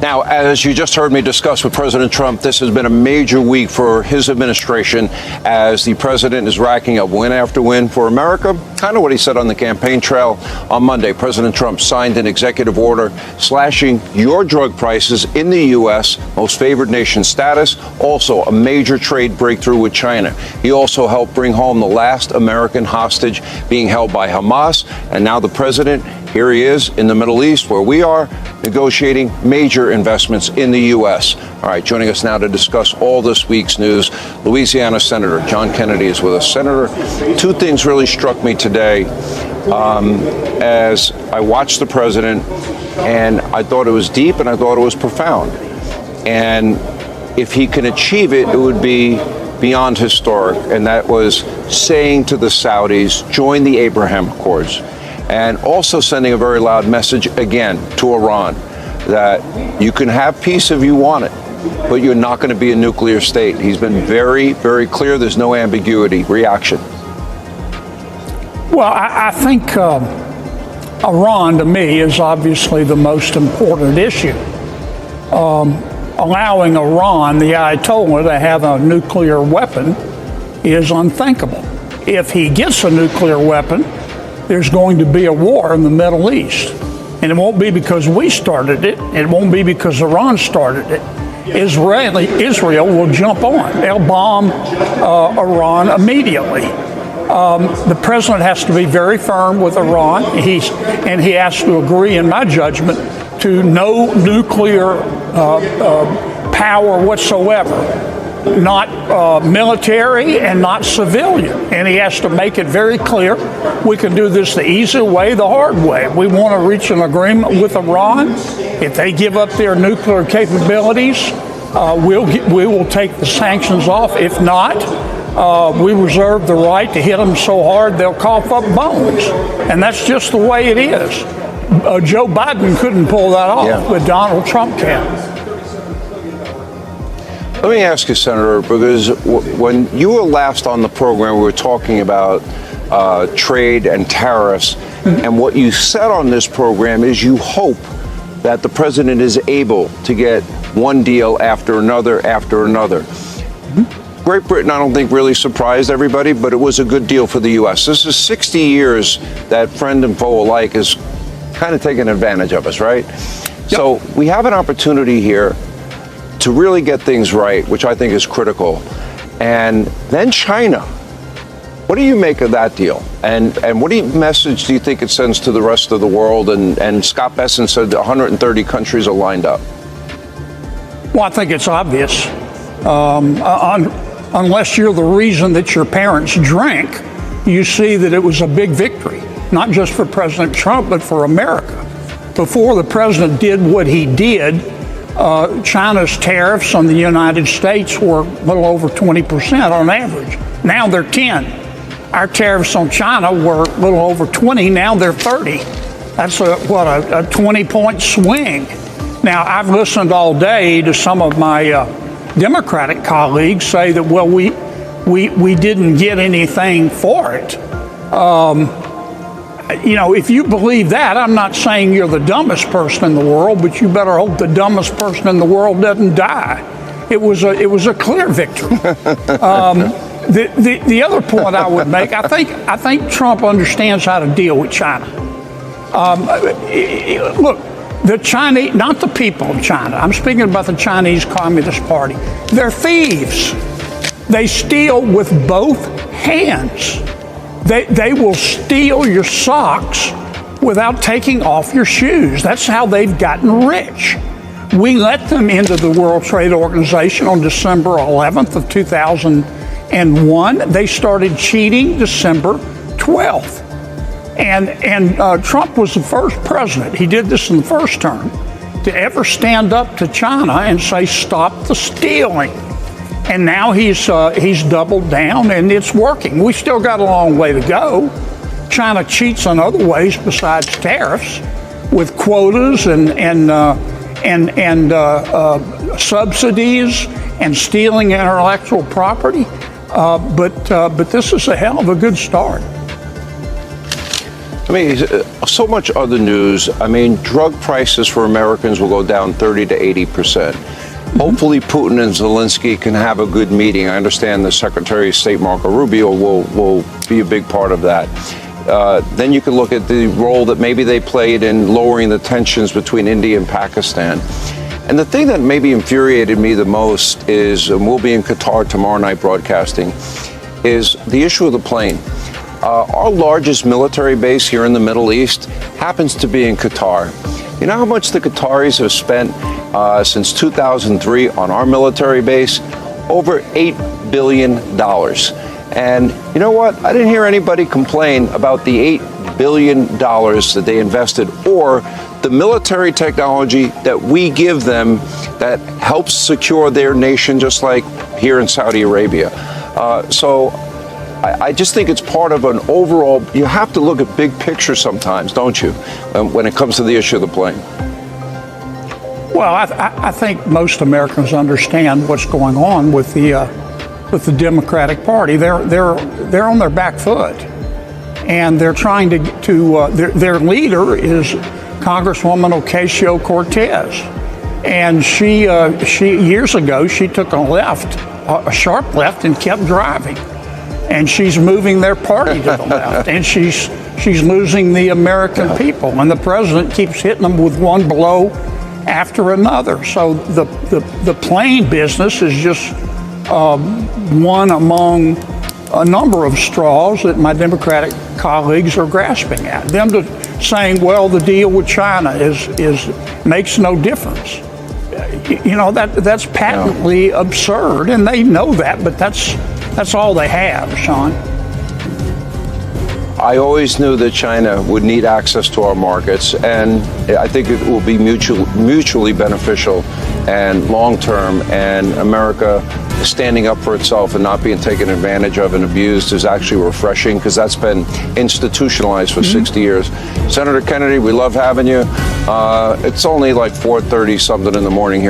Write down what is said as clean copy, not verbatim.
Now, as you just heard me discuss with President Trump, this has been a major week for his administration as the president is racking up win after win for America. Kind of what he said on the campaign trail on Monday. President Trump signed an executive order slashing your drug prices in the U.S., most favored nation status, also a major trade breakthrough with China. He also helped bring home the last American hostage being held by Hamas. And now the president, here he is in the Middle East, where we are negotiating major investments in the U.S. All right, joining us now to discuss all this week's news, Louisiana Senator John Kennedy is with us. Senator, two things really struck me today as I watched the president, and I thought it was deep and I thought it was profound. And if he can achieve it, it would be beyond historic, and that was saying to the Saudis, join the Abraham Accords, and also sending a very loud message again to Iran that you can have peace if you want it, but you're not going to be a nuclear state. He's been very, very clear. There's no ambiguity. Reaction? Well, I think Iran, to me, is obviously the most important issue. Allowing Iran, the Ayatollah, to have a nuclear weapon is unthinkable. If he gets a nuclear weapon, there's going to be a war in the Middle East. And it won't be because we started it. It won't be because Iran started it. Israel will jump on. They'll bomb Iran immediately. The president has to be very firm with Iran. He has to agree, in my judgment, to no nuclear power whatsoever. Not military and not civilian. And he has to make it very clear we can do this the easy way, the hard way. We want to reach an agreement with Iran. If they give up their nuclear capabilities, we will take the sanctions off. If not, we reserve the right to hit them so hard they'll cough up bones. And that's just the way it is. Joe Biden couldn't pull that off, but Donald Trump can. Let me ask you, Senator, because when you were last on the program, we were talking about trade and tariffs. And what you said on this program is you hope that the president is able to get one deal after another after another. Great Britain, I don't think, really surprised everybody, but it was a good deal for the U.S. This is 60 years that friend and foe alike is kind of taking advantage of us, right? Yep. So we have an opportunity here to really get things right, which I think is critical. And then China. What do you make of that deal? And what message do you think it sends to the rest of the world? And Scott Besson said 130 countries are lined up. Well, I think it's obvious. Unless you're the reason that your parents drank, you see that it was a big victory, not just for President Trump, but for America. Before the president did what he did, China's tariffs on the United States were a little over 20% on average. Now they're 10. Our tariffs on China were a little over 20. Now they're 30. That's a 20-point swing. Now, I've listened all day to some of my Democratic colleagues say that, well, we didn't get anything for it. If you believe that, I'm not saying you're the dumbest person in the world, but you better hope the dumbest person in the world doesn't die. It was a clear victory. The other point I would make, I think Trump understands how to deal with China. Look, the Chinese, not the people of China. I'm speaking about the Chinese Communist Party. They're thieves. They steal with both hands. They will steal your socks without taking off your shoes. That's how they've gotten rich. We let them into the World Trade Organization on December 11th of 2001. They started cheating December 12th. And Trump was the first president, he did this in the first term, to ever stand up to China and say, stop the stealing. And now he's doubled down, and it's working. We still got a long way to go. China cheats in other ways besides tariffs, with quotas and subsidies and stealing intellectual property. But this is a hell of a good start. I mean, so much other news. I mean, drug prices for Americans will go down 30 to 80%. Hopefully, Putin and Zelensky can have a good meeting. I understand the Secretary of State, Marco Rubio, will be a big part of that. Then you can look at the role that maybe they played in lowering the tensions between India and Pakistan. And the thing that maybe infuriated me the most is, and we'll be in Qatar tomorrow night broadcasting, is the issue of the plane. Our largest military base here in the Middle East happens to be in Qatar. You know how much the Qataris have spent since 2003 on our military base? Over $8 billion. And you know what? I didn't hear anybody complain about the $8 billion that they invested or the military technology that we give them that helps secure their nation, just like here in Saudi Arabia. So I just think it's part of an overall, you have to look at big picture sometimes, don't you, when it comes to the issue of the plane? Well, I think most Americans understand what's going on with the Democratic Party. They're on their back foot, and they're trying to their leader is Congresswoman Ocasio-Cortez, and she years ago she took a sharp left, and kept driving, and she's moving their party to the left, and she's losing the American people, and the president keeps hitting them with one blow after another. So the plane business is just one among a number of straws that my Democratic colleagues are grasping at. Them saying, well, the deal with China makes no difference. You know, that's patently absurd, and they know that, but that's all they have, Sean. I always knew that China would need access to our markets, and I think it will be mutually beneficial and long-term, and America standing up for itself and not being taken advantage of and abused is actually refreshing, because that's been institutionalized for 60 years. Senator Kennedy, we love having you. It's only like 4:30 something in the morning here.